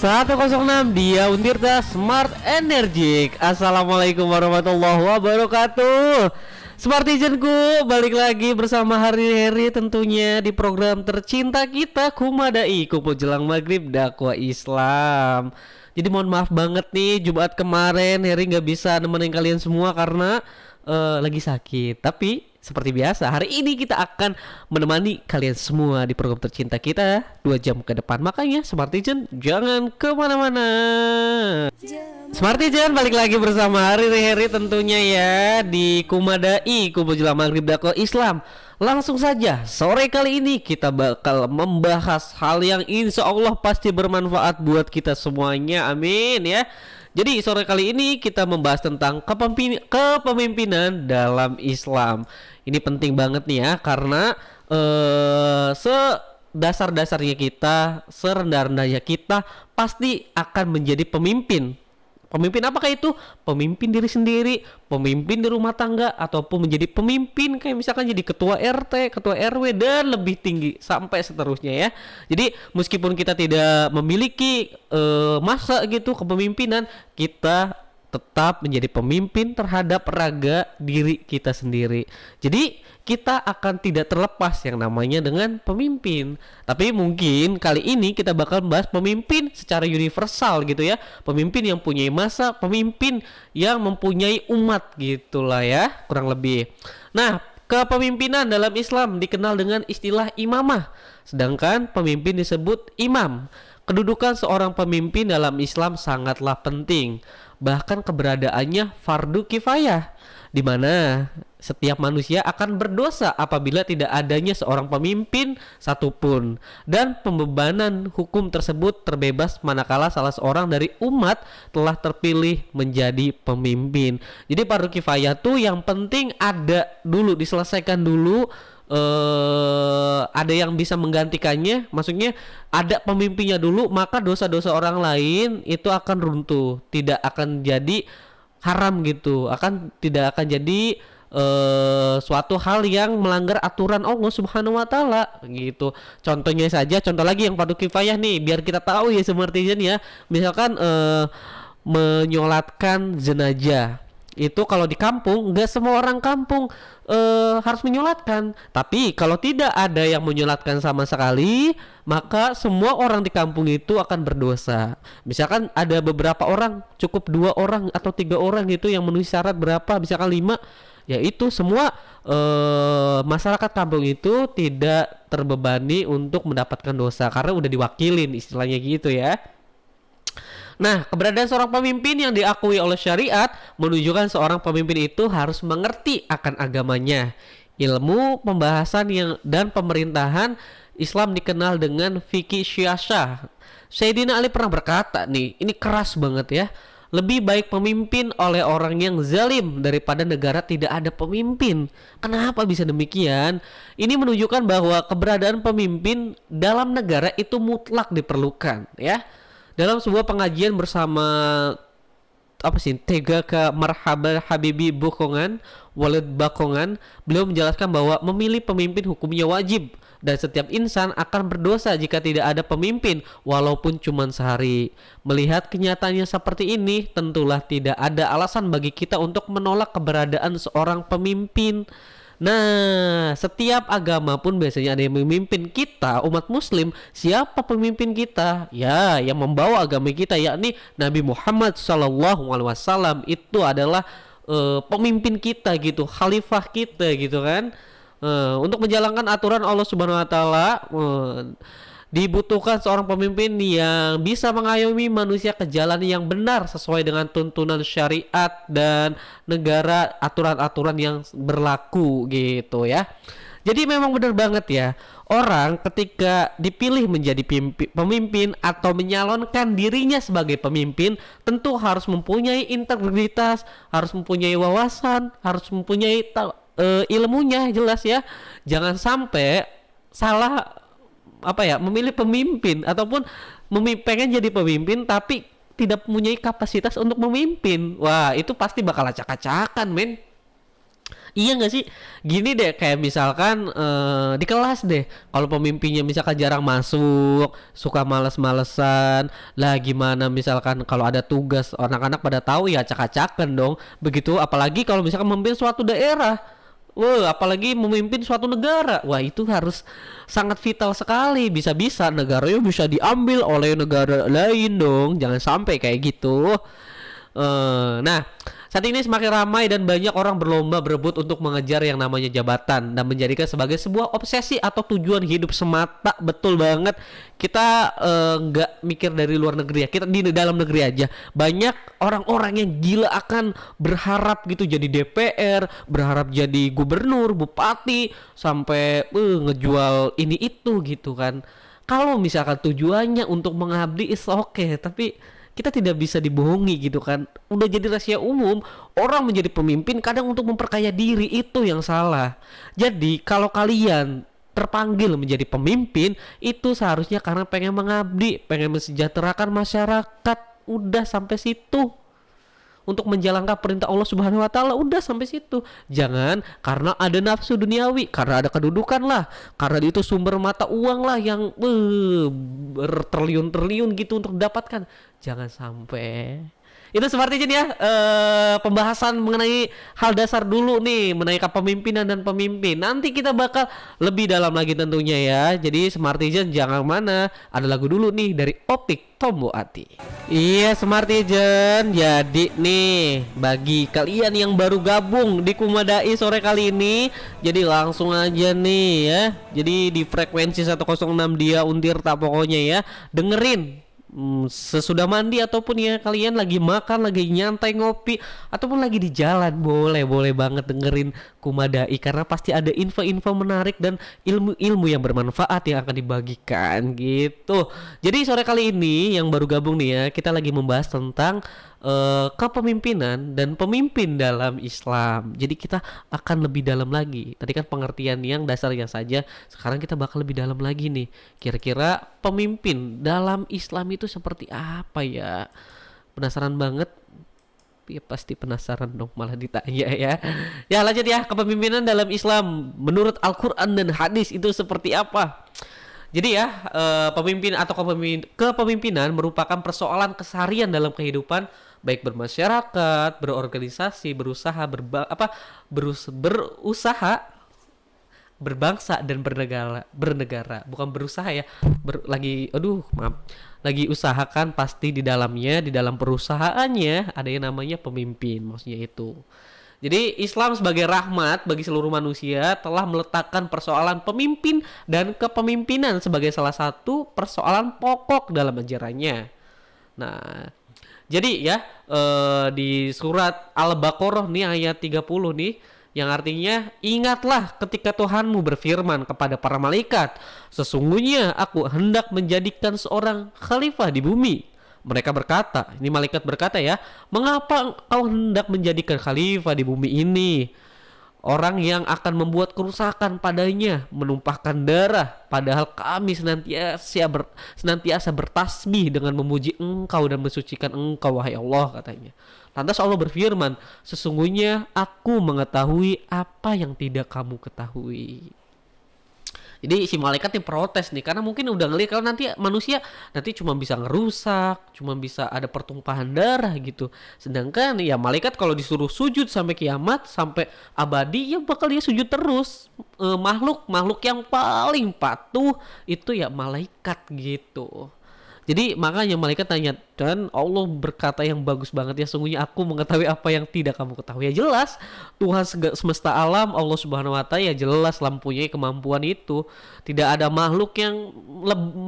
106 dia Untirta Smart Energik. Assalamualaikum warahmatullahi wabarakatuh. Smartizenku, balik lagi bersama Hari tentunya di program tercinta kita Kumadai, Kumpul Jelang Maghrib Dakwah Islam. Jadi mohon maaf banget nih, Jumat kemarin Heri nggak bisa nemenin kalian semua karena lagi sakit. Tapi seperti biasa, hari ini kita akan menemani kalian semua di program tercinta kita 2 jam ke depan. Makanya Smartizen jangan kemana-mana. Smartizen balik lagi bersama Hari tentunya ya di Kumadai, Kumpul Jelang Maghrib Dakwah Islam. Langsung saja, sore kali ini kita bakal membahas hal yang insya Allah pasti bermanfaat buat kita semuanya, amin ya. Jadi sore kali ini kita membahas tentang kepemimpinan dalam Islam. Ini penting banget nih ya, karena sedasar-dasarnya kita, serendah-rendahnya kita pasti akan menjadi pemimpin. Pemimpin apakah itu? Pemimpin diri sendiri, pemimpin di rumah tangga, ataupun menjadi pemimpin kayak misalkan jadi ketua RT, ketua RW, dan lebih tinggi sampai seterusnya ya. Jadi meskipun kita tidak memiliki masa gitu kepemimpinan, kita tetap menjadi pemimpin terhadap raga diri kita sendiri. Jadi kita akan tidak terlepas yang namanya dengan pemimpin. Tapi mungkin kali ini kita bakal membahas pemimpin secara universal gitu ya. Pemimpin yang punya masa, pemimpin yang mempunyai umat gitulah ya, kurang lebih. Nah, kepemimpinan dalam Islam dikenal dengan istilah imamah. Sedangkan pemimpin disebut imam. Kedudukan seorang pemimpin dalam Islam sangatlah penting. Bahkan keberadaannya fardu kifayah, di mana setiap manusia akan berdosa apabila tidak adanya seorang pemimpin satupun, dan pembebanan hukum tersebut terbebas manakala salah seorang dari umat telah terpilih menjadi pemimpin. Jadi fardu kifayah tuh yang penting ada dulu, diselesaikan dulu. Ada yang bisa menggantikannya, maksudnya ada pemimpinnya dulu, maka dosa-dosa orang lain itu akan runtuh, tidak akan jadi haram gitu, tidak akan jadi suatu hal yang melanggar aturan Allah Subhanahu wa taala gitu. Contohnya saja, contoh lagi yang fardu kifayah nih, biar kita tahu ya Smartizen ya. Misalkan menyolatkan jenazah. Itu kalau di kampung nggak semua orang kampung harus menyolatkan. Tapi kalau tidak ada yang menyolatkan sama sekali, maka semua orang di kampung itu akan berdosa. Misalkan ada beberapa orang, cukup 2 orang atau 3 orang gitu yang memenuhi syarat berapa, misalkan 5, ya itu semua masyarakat kampung itu tidak terbebani untuk mendapatkan dosa karena udah diwakilin, istilahnya gitu ya. Nah, keberadaan seorang pemimpin yang diakui oleh syariat menunjukkan seorang pemimpin itu harus mengerti akan agamanya. Ilmu pembahasan dan pemerintahan Islam dikenal dengan fikih syiasah. Sayyidina Ali pernah berkata nih, ini keras banget ya. Lebih baik pemimpin oleh orang yang zalim daripada negara tidak ada pemimpin. Kenapa bisa demikian? Ini menunjukkan bahwa keberadaan pemimpin dalam negara itu mutlak diperlukan ya. Dalam sebuah pengajian bersama Tega ke Marhaba Habibi Bokongan, Walid Bakongan, beliau menjelaskan bahwa memilih pemimpin hukumnya wajib dan setiap insan akan berdosa jika tidak ada pemimpin walaupun cuma sehari. Melihat kenyataannya seperti ini, tentulah tidak ada alasan bagi kita untuk menolak keberadaan seorang pemimpin. Nah, setiap agama pun biasanya ada yang memimpin kita, umat muslim. Siapa pemimpin kita? Ya, yang membawa agama kita, yakni Nabi Muhammad SAW. Itu adalah pemimpin kita gitu, khalifah kita gitu kan. Untuk menjalankan aturan Allah Subhanahu wa taala, dibutuhkan seorang pemimpin yang bisa mengayomi manusia ke jalan yang benar sesuai dengan tuntunan syariat dan negara, aturan-aturan yang berlaku gitu ya. Jadi memang benar banget ya, orang ketika dipilih menjadi pemimpin atau menyalonkan dirinya sebagai pemimpin tentu harus mempunyai integritas, harus mempunyai wawasan, harus mempunyai ilmunya jelas ya. Jangan sampai salah memilih pemimpin ataupun pengen jadi pemimpin tapi tidak mempunyai kapasitas untuk memimpin. Wah, itu pasti bakal acak-acakan men. Iya nggak sih? Gini deh, kayak misalkan di kelas deh, kalau pemimpinnya misalkan jarang masuk, suka males-malesan, lah gimana misalkan kalau ada tugas anak-anak pada tahu ya acak-acakan dong. Begitu apalagi kalau misalkan memimpin suatu daerah. Wah, apalagi memimpin suatu negara. Wah, itu harus sangat vital sekali. Bisa-bisa negaranya bisa diambil oleh negara lain dong. Jangan sampai kayak gitu. Nah, saat ini semakin ramai dan banyak orang berlomba berebut untuk mengejar yang namanya jabatan dan menjadikan sebagai sebuah obsesi atau tujuan hidup semata. Betul banget. Kita nggak mikir dari luar negeri ya. Kita di dalam negeri aja. Banyak orang-orang yang gila akan berharap gitu jadi DPR, berharap jadi gubernur, bupati, sampai ngejual ini itu gitu kan. Kalau misalkan tujuannya untuk mengabdi is oke, tapi kita tidak bisa dibohongi gitu kan. Udah jadi rahasia umum, orang menjadi pemimpin kadang untuk memperkaya diri, itu yang salah. Jadi kalau kalian terpanggil menjadi pemimpin, itu seharusnya karena pengen mengabdi, pengen mensejahterakan masyarakat. Udah sampai situ. Untuk menjalankan perintah Allah Subhanahu wa taala, udah sampai situ. Jangan karena ada nafsu duniawi, karena ada kedudukan lah, karena itu sumber mata uang lah yang bertriliun-triliun gitu untuk didapatkan. Jangan sampai. Itu sepertinya nih ya pembahasan mengenai hal dasar dulu nih mengenai kepemimpinan dan pemimpin. Nanti kita bakal lebih dalam lagi tentunya ya. Jadi Smartizen jangan mana. Ada lagu dulu nih dari Opik Tombo Ati. Iya Smartizen. Jadi nih bagi kalian yang baru gabung di Kumadai sore kali ini, jadi langsung aja nih ya. Jadi di frekuensi 106 dia Untirta pokoknya ya. Dengerin sesudah mandi ataupun ya kalian lagi makan, lagi nyantai ngopi ataupun lagi di jalan, boleh banget dengerin Kumadai karena pasti ada info-info menarik dan ilmu-ilmu yang bermanfaat yang akan dibagikan gitu. Jadi sore kali ini yang baru gabung nih ya, kita lagi membahas tentang kepemimpinan dan pemimpin dalam Islam. Jadi kita akan lebih dalam lagi. Tadi kan pengertian yang dasarnya saja, sekarang kita bakal lebih dalam lagi nih. Kira-kira pemimpin dalam Islam itu seperti apa ya? Penasaran banget? Ya pasti penasaran dong, malah ditanya ya. Ya lanjut ya, kepemimpinan dalam Islam menurut Al-Quran dan hadis itu seperti apa? Jadi ya, pemimpin atau kepemimpinan merupakan persoalan keseharian dalam kehidupan, baik bermasyarakat, berorganisasi, berusaha, berbangsa dan bernegara. Bukan berusaha ya, lagi usahakan pasti di dalam perusahaannya ada yang namanya pemimpin, maksudnya itu. Jadi Islam sebagai rahmat bagi seluruh manusia telah meletakkan persoalan pemimpin dan kepemimpinan sebagai salah satu persoalan pokok dalam ajarannya. Nah, jadi ya di surat Al-Baqarah nih ayat 30 nih yang artinya, ingatlah ketika Tuhanmu berfirman kepada para malaikat, sesungguhnya aku hendak menjadikan seorang khalifah di bumi. Mereka berkata, ini malaikat berkata ya, mengapa kau hendak menjadikan khalifah di bumi ini? Orang yang akan membuat kerusakan padanya, menumpahkan darah, padahal kami senantiasa bertasbih dengan memuji Engkau dan mensucikan Engkau, wahai Allah, katanya. Lantas Allah berfirman, sesungguhnya aku mengetahui apa yang tidak kamu ketahui. Jadi si malaikat nih protes nih karena mungkin udah ngelihat kalau nanti manusia nanti cuma bisa ngerusak, cuma bisa ada pertumpahan darah gitu. Sedangkan ya malaikat kalau disuruh sujud sampai kiamat, sampai abadi, ya bakal dia sujud terus. Makhluk yang paling patuh itu ya malaikat gitu. Jadi makanya malaikat tanya, dan Allah berkata yang bagus banget ya, sungguhnya aku mengetahui apa yang tidak kamu ketahui. Ya jelas Tuhan semesta alam Allah Subhanahu wa taala ya jelas mempunyai kemampuan itu. Tidak ada makhluk yang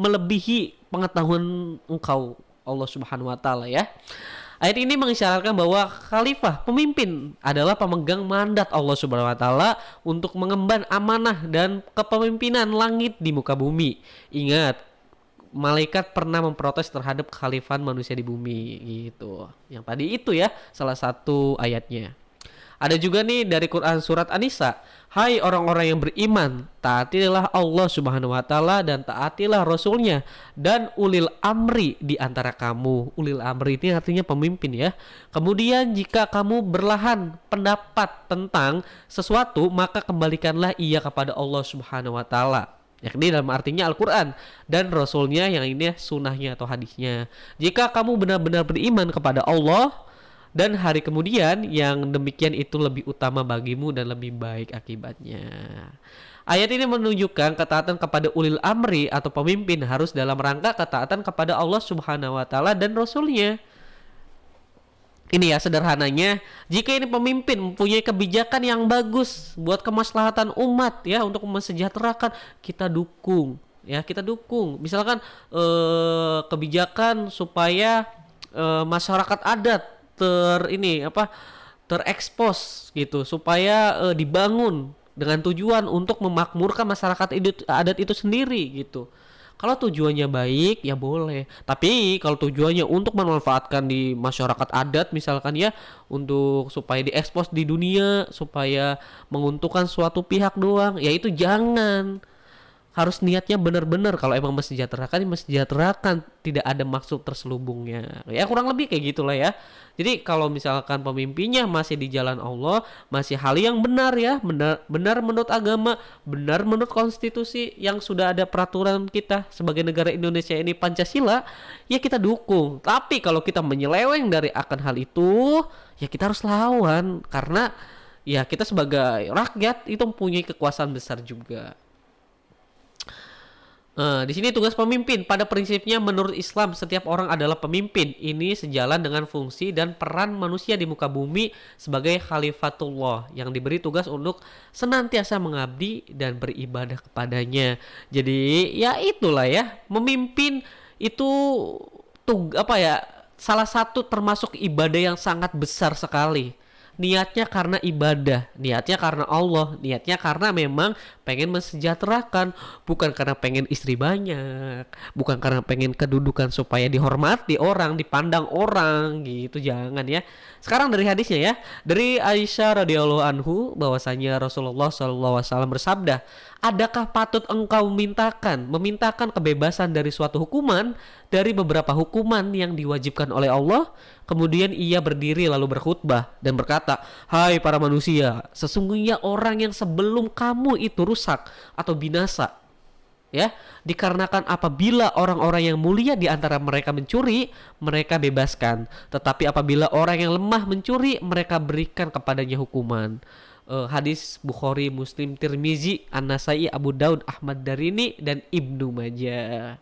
melebihi pengetahuan Engkau Allah Subhanahu wa taala ya. Ayat ini mengisyaratkan bahwa khalifah, pemimpin, adalah pemegang mandat Allah Subhanahu wa taala untuk mengemban amanah dan kepemimpinan langit di muka bumi. Ingat, malaikat pernah memprotes terhadap kekhalifahan manusia di bumi gitu. Yang tadi itu ya salah satu ayatnya. Ada juga nih dari Quran surat An-Nisa, hai orang-orang yang beriman, taatilah Allah Subhanahu wa taala dan taatilah Rasulnya dan ulil amri di antara kamu. Ulil amri ini artinya pemimpin ya. Kemudian jika kamu berlahan pendapat tentang sesuatu, maka kembalikanlah ia kepada Allah Subhanahu wa taala, yakni dalam artinya Al-Quran dan Rasulnya, yang ini sunnahnya atau hadisnya. Jika kamu benar-benar beriman kepada Allah dan hari kemudian, yang demikian itu lebih utama bagimu dan lebih baik akibatnya. Ayat ini menunjukkan ketaatan kepada ulil amri atau pemimpin harus dalam rangka ketaatan kepada Allah Subhanahu wa taala dan Rasulnya. Ini ya sederhananya, jika ini pemimpin mempunyai kebijakan yang bagus buat kemaslahatan umat ya, untuk mensejahterakan, kita dukung ya, kita dukung. Misalkan kebijakan supaya masyarakat adat terekspos gitu, supaya dibangun dengan tujuan untuk memakmurkan masyarakat adat itu sendiri gitu. Kalau tujuannya baik ya boleh, tapi kalau tujuannya untuk memanfaatkan di masyarakat adat misalkan ya, untuk supaya diekspos di dunia, supaya menguntungkan suatu pihak doang, ya itu jangan. Harus niatnya benar-benar, kalau emang mensejahterakan, tidak ada maksud terselubungnya ya, kurang lebih kayak gitulah ya. Jadi kalau misalkan pemimpinnya masih di jalan Allah, masih hal yang benar ya, benar menurut agama, benar menurut konstitusi yang sudah ada peraturan kita sebagai negara Indonesia ini, Pancasila, ya kita dukung. Tapi kalau kita menyeleweng dari akan hal itu, ya kita harus lawan, karena ya kita sebagai rakyat itu mempunyai kekuasaan besar juga. Di sini tugas pemimpin. Pada prinsipnya menurut Islam setiap orang adalah pemimpin. Ini sejalan dengan fungsi dan peran manusia di muka bumi sebagai khalifatullah yang diberi tugas untuk senantiasa mengabdi dan beribadah kepadanya. Jadi ya itulah ya, memimpin itu salah satu termasuk ibadah yang sangat besar sekali. Niatnya karena ibadah, niatnya karena Allah, niatnya karena memang pengen mensejahterakan, bukan karena pengen istri banyak, bukan karena pengen kedudukan supaya dihormati orang, dipandang orang gitu, jangan ya. Sekarang dari hadisnya ya, dari Aisyah radhiyallahu anhu bahwasanya Rasulullah SAW bersabda, adakah patut engkau memintakan kebebasan dari suatu hukuman, dari beberapa hukuman yang diwajibkan oleh Allah? Kemudian ia berdiri lalu berkhutbah dan berkata, hai para manusia, sesungguhnya orang yang sebelum kamu itu rusak atau binasa ya, dikarenakan apabila orang-orang yang mulia di antara mereka mencuri, mereka bebaskan, tetapi apabila orang yang lemah mencuri, mereka berikan kepadanya hukuman. Hadis Bukhari, Muslim, Tirmizi, An-Nasai, Abu Daud, Ahmad Darini, dan Ibnu Majah.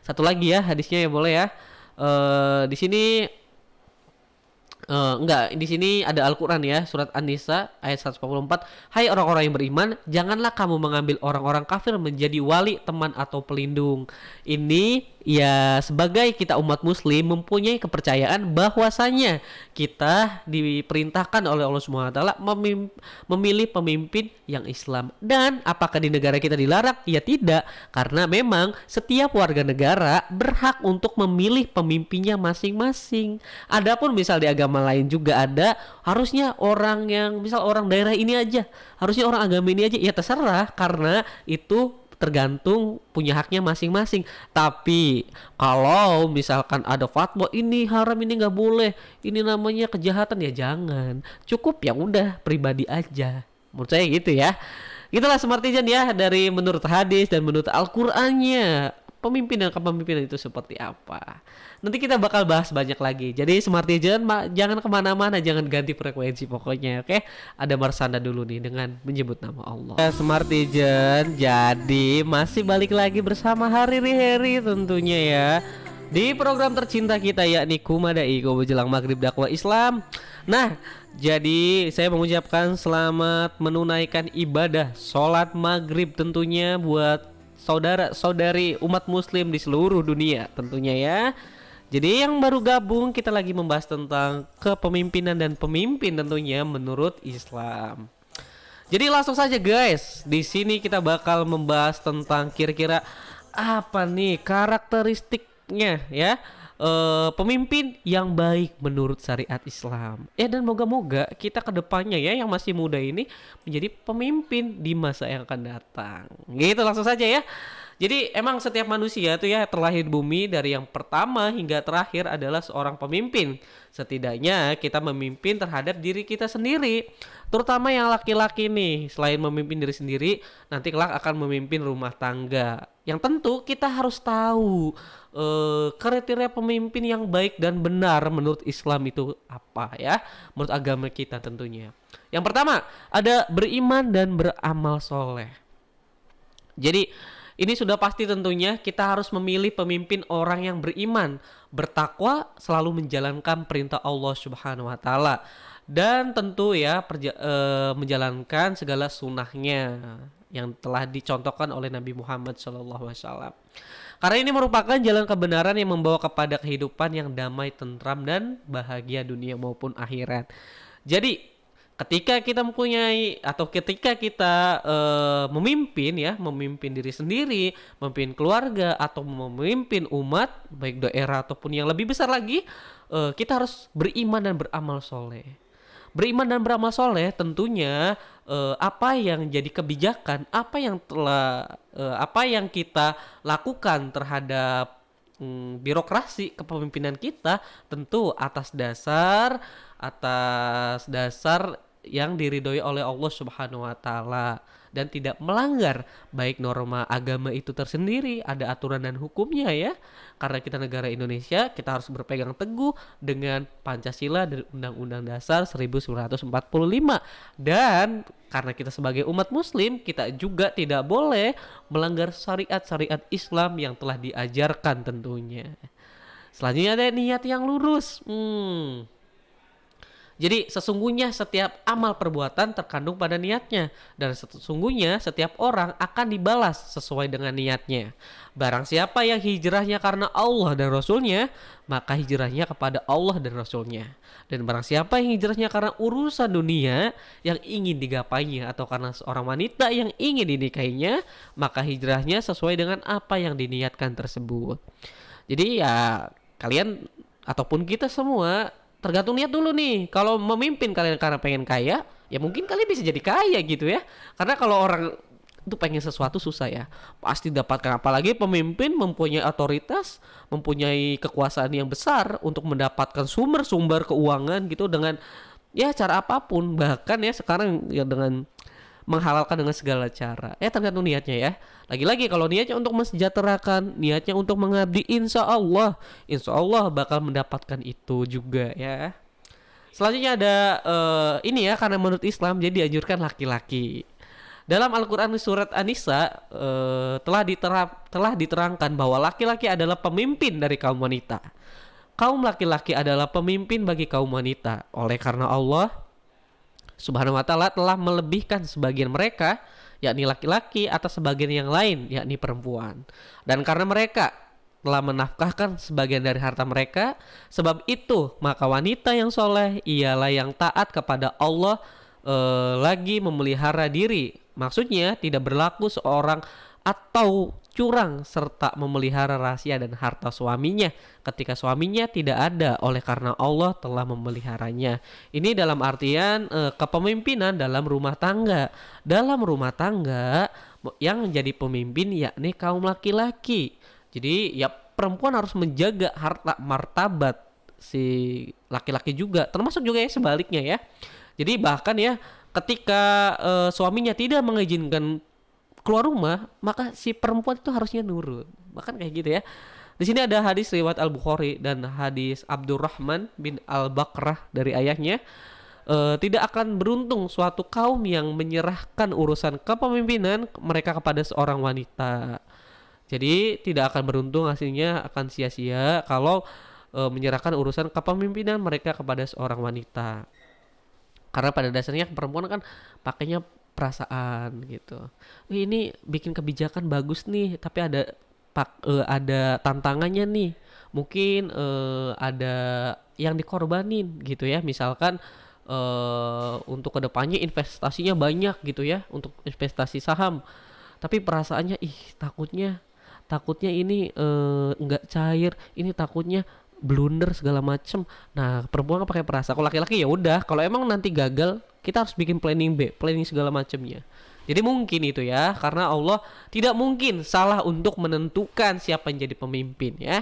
Satu lagi ya hadisnya ya, boleh ya. Di sini di sini ada Al-Quran ya, surat An-Nisa ayat 144. Hai orang-orang yang beriman, janganlah kamu mengambil orang-orang kafir menjadi wali, teman atau pelindung. Ini ya sebagai kita umat muslim mempunyai kepercayaan bahwasanya kita diperintahkan oleh Allah Subhanahu wa taala memilih pemimpin yang Islam. Dan apakah di negara kita dilarang? Ya tidak, karena memang setiap warga negara berhak untuk memilih pemimpinnya masing-masing. Adapun misal di agama lain juga ada, harusnya orang yang misal orang daerah ini aja, harusnya orang agama ini aja, ya terserah, karena itu tergantung punya haknya masing-masing. Tapi kalau misalkan ada fatwa ini haram, ini nggak boleh, ini namanya kejahatan, ya jangan, cukup ya udah pribadi aja, menurut saya gitu ya. Itulah Smartijan ya, dari menurut hadis dan menurut Al-Qur'annya pemimpin dan kepemimpinan itu seperti apa. Nanti kita bakal bahas banyak lagi. Jadi Smartijan jangan kemana-mana, jangan ganti frekuensi pokoknya, oke? Ada Marsanda dulu nih dengan menyebut nama Allah. Smartijan, jadi masih balik lagi bersama Hariri tentunya ya, di program tercinta kita yakni Kumadai, menjelang maghrib dakwah Islam. Nah, jadi saya mengucapkan selamat menunaikan ibadah sholat maghrib tentunya buat saudara-saudari umat muslim di seluruh dunia tentunya ya. Jadi yang baru gabung, kita lagi membahas tentang kepemimpinan dan pemimpin tentunya menurut Islam. Jadi langsung saja guys, di sini kita bakal membahas tentang kira-kira apa nih karakteristiknya ya, pemimpin yang baik menurut syariat Islam. Dan moga-moga kita kedepannya ya yang masih muda ini menjadi pemimpin di masa yang akan datang. Gitu langsung saja ya. Jadi emang setiap manusia tuh ya terlahir di bumi dari yang pertama hingga terakhir adalah seorang pemimpin. Setidaknya kita memimpin terhadap diri kita sendiri. Terutama yang laki-laki nih, selain memimpin diri sendiri, nanti kelak akan memimpin rumah tangga. Yang tentu kita harus tahu kriteria pemimpin yang baik dan benar menurut Islam itu apa ya, menurut agama kita tentunya. Yang pertama ada beriman dan beramal soleh. Jadi ini sudah pasti tentunya kita harus memilih pemimpin orang yang beriman, bertakwa, selalu menjalankan perintah Allah Subhanahu wa taala dan tentu ya menjalankan segala sunnahnya yang telah dicontohkan oleh Nabi Muhammad SAW. Karena ini merupakan jalan kebenaran yang membawa kepada kehidupan yang damai, tentram dan bahagia dunia maupun akhirat. Jadi ketika kita mempunyai atau ketika kita memimpin diri sendiri, memimpin keluarga atau memimpin umat baik daerah ataupun yang lebih besar lagi, kita harus beriman dan beramal soleh. Beriman dan beramal soleh tentunya apa yang jadi kebijakan, apa yang kita lakukan terhadap birokrasi kepemimpinan kita tentu atas dasar yang diridhoi oleh Allah Subhanahu wa taala dan tidak melanggar baik norma agama itu tersendiri, ada aturan dan hukumnya ya. Karena kita negara Indonesia, kita harus berpegang teguh dengan Pancasila dan Undang-Undang Dasar 1945. Dan karena kita sebagai umat muslim, kita juga tidak boleh melanggar syariat-syariat Islam yang telah diajarkan tentunya. Selanjutnya ada niat yang lurus. Jadi sesungguhnya setiap amal perbuatan terkandung pada niatnya, dan sesungguhnya setiap orang akan dibalas sesuai dengan niatnya. Barang siapa yang hijrahnya karena Allah dan Rasulnya, maka hijrahnya kepada Allah dan Rasulnya. Dan barang siapa yang hijrahnya karena urusan dunia yang ingin digapainya atau karena seorang wanita yang ingin dinikahinya, maka hijrahnya sesuai dengan apa yang diniatkan tersebut. Jadi ya kalian ataupun kita semua tergantung niat dulu nih. Kalau memimpin kalian karena pengen kaya, ya mungkin kalian bisa jadi kaya gitu ya. Karena kalau orang itu pengen sesuatu susah ya, pasti dapatkan. Apalagi pemimpin mempunyai otoritas, mempunyai kekuasaan yang besar untuk mendapatkan sumber-sumber keuangan gitu dengan ya cara apapun. Bahkan ya sekarang ya dengan menghalalkan dengan segala cara. Tergantung niatnya ya. Lagi-lagi kalau niatnya untuk mensejahterakan, niatnya untuk mengabdi, insya Allah bakal mendapatkan itu juga ya. Selanjutnya ada ini ya, karena menurut Islam jadi dianjurkan laki-laki. Dalam Al-Quran surat An-Nisa telah diterangkan bahwa laki-laki adalah pemimpin dari kaum wanita. Kaum laki-laki adalah pemimpin bagi kaum wanita. Oleh karena Allah Subhanahu wa ta'ala telah melebihkan sebagian mereka, yakni laki-laki, atas sebagian yang lain, yakni perempuan. Dan karena mereka telah menafkahkan sebagian dari harta mereka, sebab itu maka wanita yang soleh ialah yang taat kepada Allah, lagi memelihara diri. Maksudnya tidak berlaku seorang atau curang serta memelihara rahasia dan harta suaminya ketika suaminya tidak ada, oleh karena Allah telah memeliharanya. Ini dalam artian kepemimpinan dalam rumah tangga. Dalam rumah tangga yang menjadi pemimpin yakni kaum laki-laki. Jadi ya perempuan harus menjaga harta martabat si laki-laki juga, termasuk juga ya sebaliknya ya. Jadi bahkan ya ketika suaminya tidak mengizinkan keluar rumah, maka si perempuan itu harusnya nurut. Bahkan kayak gitu ya. Di sini ada hadis riwayat Al-Bukhari dan hadis Abdurrahman bin Al-Bakrah dari ayahnya, tidak akan beruntung suatu kaum yang menyerahkan urusan kepemimpinan mereka kepada seorang wanita. Jadi tidak akan beruntung, hasilnya akan sia-sia kalau menyerahkan urusan kepemimpinan mereka kepada seorang wanita. Karena pada dasarnya perempuan kan pakainya perasaan gitu. Ini bikin kebijakan bagus nih, tapi ada tantangannya nih. Mungkin ada yang dikorbanin gitu ya. Misalkan untuk kedepannya investasinya banyak gitu ya, untuk investasi saham. Tapi perasaannya takutnya ini enggak cair, ini takutnya blunder segala macem. Nah, perempuan kan pakai perasa. Kalau laki-laki ya udah, kalau emang nanti gagal, kita harus bikin planning B, planning segala macemnya. Jadi mungkin itu ya, karena Allah tidak mungkin salah untuk menentukan siapa yang jadi pemimpin ya.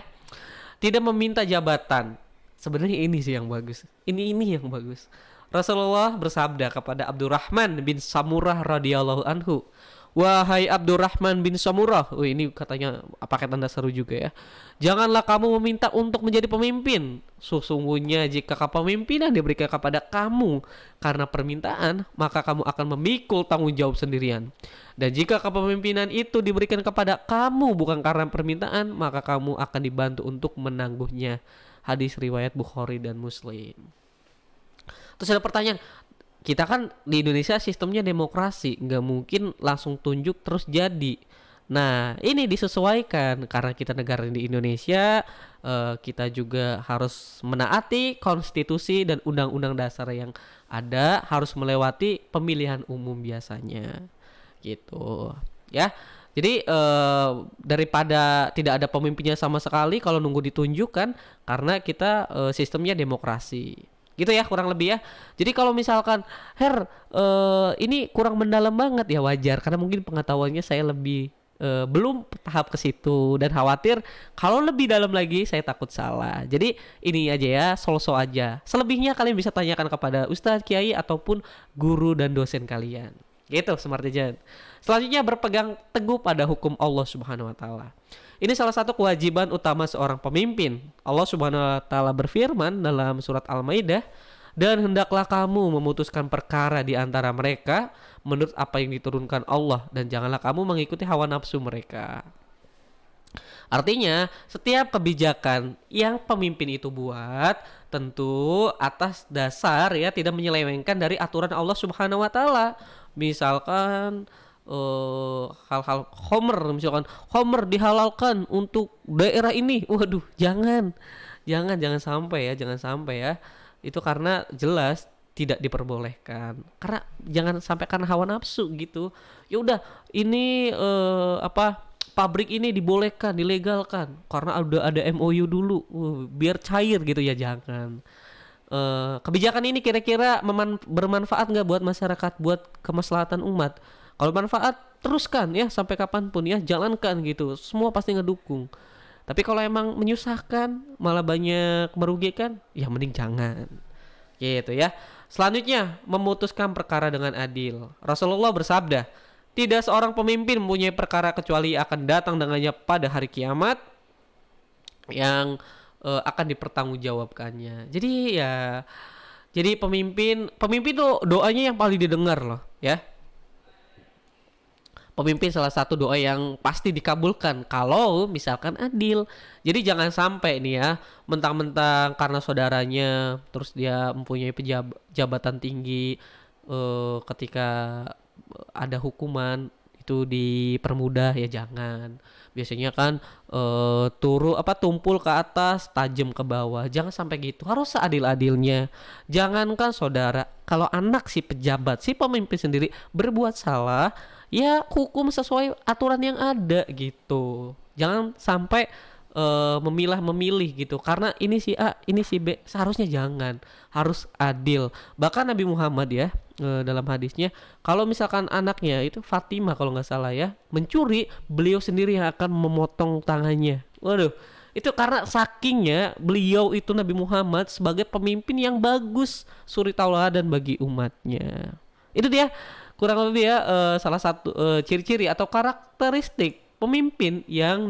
Tidak meminta jabatan. Sebenarnya ini sih yang bagus. Ini yang bagus. Rasulullah bersabda kepada Abdurrahman bin Samurah radhiyallahu anhu, "Wahai Abdurrahman bin Samurah," oh ini katanya pakai tanda seru juga ya. "Janganlah kamu meminta untuk menjadi pemimpin. Sesungguhnya jika kepemimpinan diberikan kepada kamu karena permintaan, maka kamu akan memikul tanggung jawab sendirian. Dan jika kepemimpinan itu diberikan kepada kamu bukan karena permintaan, maka kamu akan dibantu untuk menangguhnya." Hadis riwayat Bukhari dan Muslim. Terus ada pertanyaan, kita kan di Indonesia sistemnya demokrasi, nggak mungkin langsung tunjuk terus jadi. Nah, ini disesuaikan karena kita negara di Indonesia, kita juga harus menaati konstitusi dan undang-undang dasar yang ada, harus melewati pemilihan umum biasanya, gitu. Ya, jadi daripada tidak ada pemimpinnya sama sekali, kalau nunggu ditunjuk kan, karena kita sistemnya demokrasi. Gitu ya kurang lebih ya. Jadi kalau misalkan ini kurang mendalam banget ya wajar karena mungkin pengetahuannya saya lebih belum tahap ke situ dan khawatir kalau lebih dalam lagi saya takut salah. Jadi ini aja ya, so-so aja. Selebihnya kalian bisa tanyakan kepada Ustadz, Kiai ataupun guru dan dosen kalian. Gitu Smartijan. Selanjutnya berpegang teguh pada hukum Allah Subhanahu wa taala. Ini salah satu kewajiban utama seorang pemimpin. Allah Subhanahu wa taala berfirman dalam surat Al-Maidah, "Dan hendaklah kamu memutuskan perkara di antara mereka menurut apa yang diturunkan Allah dan janganlah kamu mengikuti hawa nafsu mereka." Artinya, setiap kebijakan yang pemimpin itu buat tentu atas dasar ya tidak menyelewengkan dari aturan Allah Subhanahu wa taala. Misalkan hal-hal misalkan homer dihalalkan untuk daerah ini, waduh jangan sampai ya itu karena jelas tidak diperbolehkan, karena jangan sampai karena hawa nafsu gitu. Ya udah ini pabrik ini dibolehkan, dilegalkan karena udah ada MOU dulu, biar cair gitu ya, jangan. Kebijakan ini kira-kira bermanfaat nggak buat masyarakat, buat kemaslahatan umat? Kalau manfaat teruskan ya sampai kapanpun ya, jalankan gitu, semua pasti ngedukung. Tapi kalau emang menyusahkan malah banyak merugikan, ya mending jangan gitu ya. Selanjutnya, memutuskan perkara dengan adil. Rasulullah bersabda, "Tidak seorang pemimpin mempunyai perkara kecuali akan datang dengannya pada hari kiamat yang akan dipertanggungjawabkannya." Jadi ya, jadi pemimpin tuh doanya yang paling didengar loh ya. Pemimpin salah satu doa yang pasti dikabulkan kalau misalkan adil. Jadi jangan sampai nih ya, mentang-mentang karena saudaranya terus dia mempunyai jabatan tinggi, ketika ada hukuman itu dipermudah, ya jangan. Biasanya kan tumpul ke atas, tajam ke bawah. Jangan sampai gitu. Harus seadil-adilnya. Jangankan saudara, kalau anak si pejabat, si pemimpin sendiri berbuat salah, ya hukum sesuai aturan yang ada gitu. Jangan sampai memilah-memilih gitu, karena ini si A, ini si B. Seharusnya jangan, harus adil. Bahkan Nabi Muhammad ya, dalam hadisnya, kalau misalkan anaknya itu Fatimah kalau nggak salah ya mencuri, beliau sendiri yang akan memotong tangannya. Waduh, itu karena sakingnya beliau itu Nabi Muhammad sebagai pemimpin yang bagus, suri tauladan bagi umatnya. Itu dia kurang lebih ya salah satu ciri-ciri atau karakteristik pemimpin yang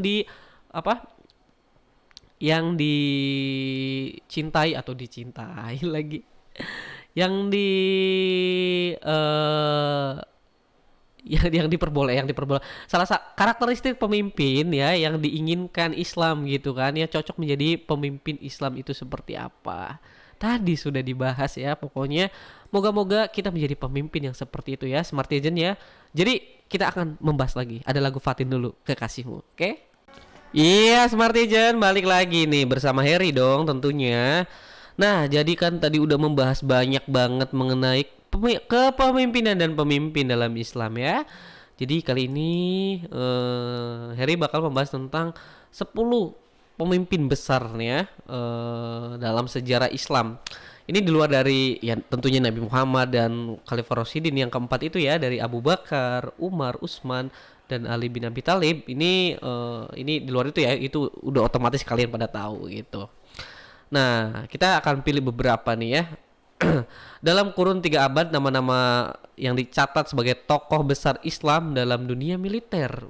yang dicintai atau dicintai lagi, yang yang diperboleh karakteristik pemimpin ya yang diinginkan Islam gitu kan ya, cocok menjadi pemimpin Islam itu seperti apa. Tadi sudah dibahas ya, pokoknya moga-moga kita menjadi pemimpin yang seperti itu ya, Smartizen ya. Jadi kita akan membahas lagi. Ada lagu Fatin dulu, Kekasihmu, oke? Iya, Smartizen balik lagi nih bersama Harry dong tentunya. Nah, jadi kan tadi udah membahas banyak banget mengenai kepemimpinan dan pemimpin dalam Islam ya. Jadi kali ini Harry bakal membahas tentang 10 pemimpin besar nih ya dalam sejarah Islam. Ini di luar dari ya tentunya Nabi Muhammad dan Khalifah Rasyidin yang keempat itu ya, dari Abu Bakar, Umar, Utsman dan Ali bin Abi Thalib. Ini di luar itu ya, itu udah otomatis kalian pada tahu gitu. Nah, kita akan pilih beberapa nih ya. Dalam kurun 3 abad, nama-nama yang dicatat sebagai tokoh besar Islam dalam dunia militer.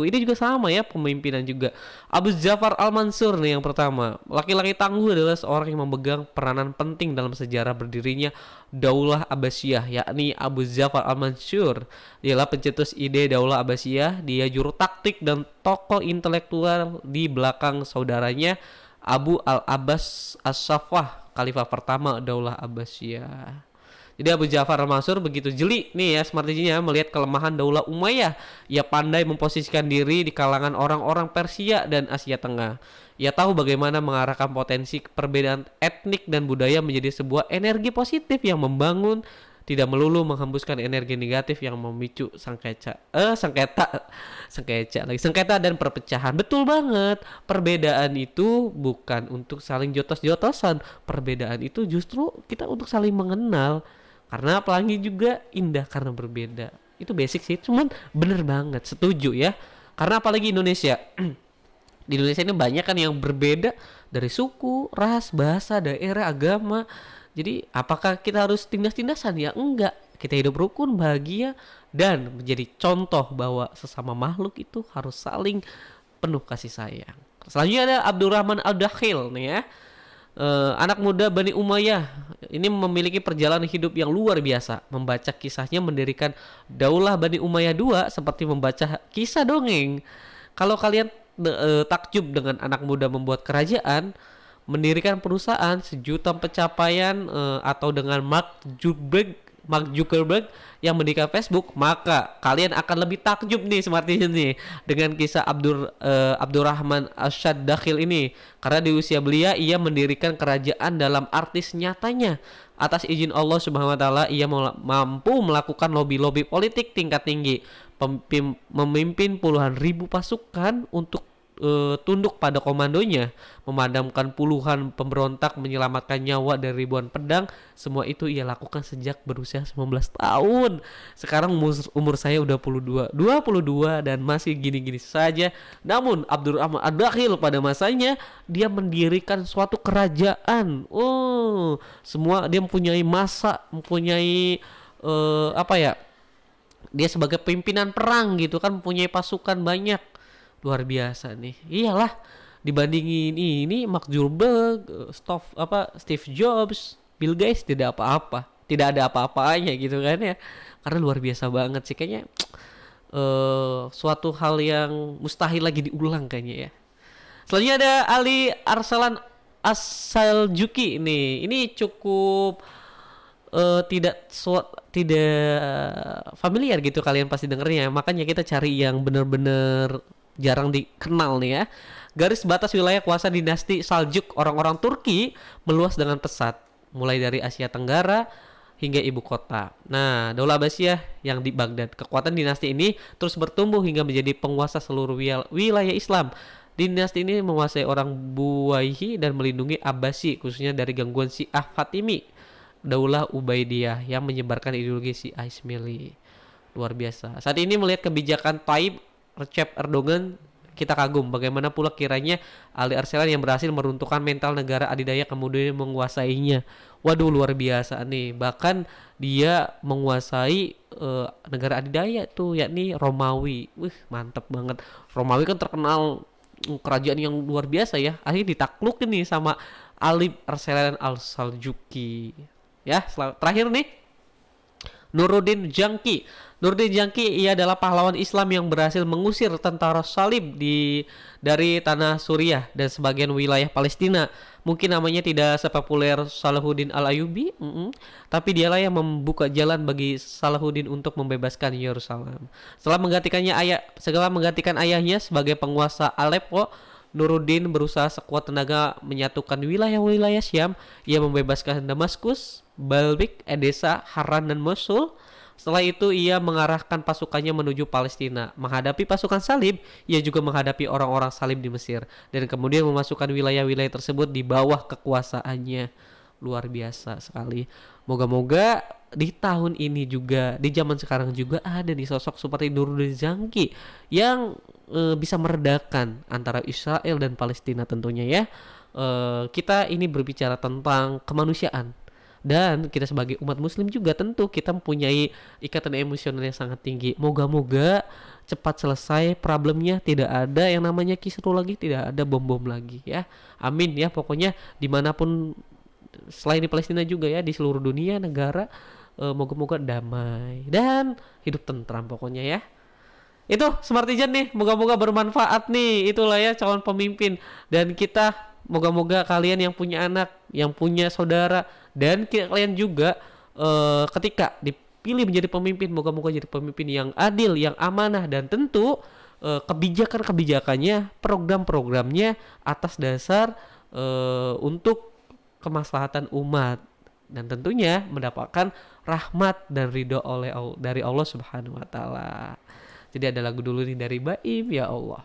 Ini juga sama ya, pemimpinan juga. Abu Ja'far Al-Mansur nih yang pertama. Laki-laki tangguh adalah seorang yang memegang peranan penting dalam sejarah berdirinya Daulah Abbasiyah, yakni Abu Ja'far Al-Mansur. Dialah pencetus ide Daulah Abbasiyah. Dia juru taktik dan tokoh intelektual di belakang saudaranya Abu Al-Abbas As-Saffah, khalifah pertama Daulah Abbasiyah. Jadi Abu Ja'far Al-Mansur begitu jeli nih ya strateginya melihat kelemahan Daulah Umayyah. Ia pandai memposisikan diri di kalangan orang-orang Persia dan Asia Tengah. Ia tahu bagaimana mengarahkan potensi perbedaan etnik dan budaya menjadi sebuah energi positif yang membangun, tidak melulu menghembuskan energi negatif yang memicu sengketa dan perpecahan. Betul banget. Perbedaan itu bukan untuk saling jotos-jotosan. Perbedaan itu justru kita untuk saling mengenal. Karena pelangi juga indah karena berbeda. Itu basic sih, cuman bener banget, setuju ya. Karena apalagi Indonesia. Di Indonesia ini banyak kan yang berbeda dari suku, ras, bahasa, daerah, agama. Jadi apakah kita harus tindas-tindasan? Ya enggak. Kita hidup rukun, bahagia, dan menjadi contoh bahwa sesama makhluk itu harus saling penuh kasih sayang. Selanjutnya ada Abdurrahman Al-Dakhil nih ya. Anak muda Bani Umayyah ini memiliki perjalanan hidup yang luar biasa. Membaca kisahnya mendirikan Daulah Bani Umayyah II seperti membaca kisah dongeng. Kalau kalian takjub dengan anak muda membuat kerajaan, mendirikan perusahaan, sejuta pencapaian, atau dengan Mark Zuckerberg yang mendirikan Facebook, maka kalian akan lebih takjub nih sepertinya nih dengan kisah Abdurrahman Dakhil ini. Karena di usia belia ia mendirikan kerajaan dalam arti nyatanya. Atas izin Allah Subhanahu wa taala ia mampu melakukan lobi-lobi politik tingkat tinggi, memimpin puluhan ribu pasukan untuk tunduk pada komandonya, memadamkan puluhan pemberontak, menyelamatkan nyawa dari ribuan pedang. Semua itu ia lakukan sejak berusia 19 tahun. Sekarang umur saya udah 22 dan masih gini-gini saja. Namun Abdurrahman Ad-Dakhil pada masanya dia mendirikan suatu kerajaan. Semua dia mempunyai dia sebagai pimpinan perang gitu kan, mempunyai pasukan banyak. Luar biasa nih. Iyalah, dibandingin ini Mark Zuckerberg, Steve Jobs, Bill Gates tidak ada apa-apanya gitu kan ya. Karena luar biasa banget sih kayaknya. Suatu hal yang mustahil lagi diulang kayaknya ya. Selanjutnya ada Ali Arsalan As-Saljuki nih. Ini cukup tidak familiar gitu kalian pasti dengernya. Makanya kita cari yang bener-bener jarang dikenal nih ya. Garis batas wilayah kuasa dinasti Saljuk orang-orang Turki meluas dengan pesat, mulai dari Asia Tenggara hingga ibu kota. Nah, Daulah Abbasiyah yang di Baghdad. Kekuatan dinasti ini terus bertumbuh hingga menjadi penguasa seluruh wilayah Islam. Dinasti ini menguasai orang Buwaihi dan melindungi Abbasi, khususnya dari gangguan Syiah Fatimi. Daulah Ubaidiyah yang menyebarkan ideologi Syiah Ismaili. Luar biasa. Saat ini melihat kebijakan Tayyip Recep Erdogan, kita kagum bagaimana pula kiranya Ali Arsalan yang berhasil meruntuhkan mental negara adidaya kemudian menguasainya. Waduh, luar biasa nih. Bahkan dia menguasai negara adidaya tuh, yakni Romawi. Mantap banget. Romawi kan terkenal kerajaan yang luar biasa ya. Akhirnya ditaklukin nih sama Ali Arsalan Al-Saljuki. Ya, terakhir nih Nuruddin Janki. Nuruddin Janki ia adalah pahlawan Islam yang berhasil mengusir tentara Salib dari tanah Suriah dan sebagian wilayah Palestina. Mungkin namanya tidak sepopuler Salahuddin Al-Ayyubi, tapi dialah yang membuka jalan bagi Salahuddin untuk membebaskan Yerusalem. Setelah menggantikan ayahnya sebagai penguasa Aleppo, Nuruddin berusaha sekuat tenaga menyatukan wilayah-wilayah Syam. Ia membebaskan Damaskus, Baalbek, Edessa, Haran, dan Mosul. Setelah itu ia mengarahkan pasukannya menuju Palestina. Menghadapi pasukan salib, ia juga menghadapi orang-orang salib di Mesir. Dan kemudian memasukkan wilayah-wilayah tersebut di bawah kekuasaannya. Luar biasa sekali. Moga-moga di tahun ini juga, di zaman sekarang juga ada nih sosok seperti Nurdin Zangki yang bisa meredakan antara Israel dan Palestina tentunya ya. Kita ini berbicara tentang kemanusiaan, dan kita sebagai umat muslim juga tentu kita mempunyai ikatan emosional yang sangat tinggi. Moga-moga cepat selesai problemnya, tidak ada yang namanya kisruh lagi, tidak ada bom-bom lagi ya. Amin ya, pokoknya dimanapun selain di Palestina juga ya, di seluruh dunia negara, moga-moga damai dan hidup tentram pokoknya ya. Itu Smartijan nih, moga-moga bermanfaat nih, itulah ya calon pemimpin. Dan kita, moga-moga kalian yang punya anak, yang punya saudara, dan kalian juga ketika dipilih menjadi pemimpin, moga-moga jadi pemimpin yang adil, yang amanah, dan tentu kebijakan-kebijakannya, program-programnya atas dasar untuk kemaslahatan umat, dan tentunya mendapatkan rahmat dan ridho dari Allah Subhanahu wa taala. Jadi ada lagu dulu nih dari Baim, ya Allah.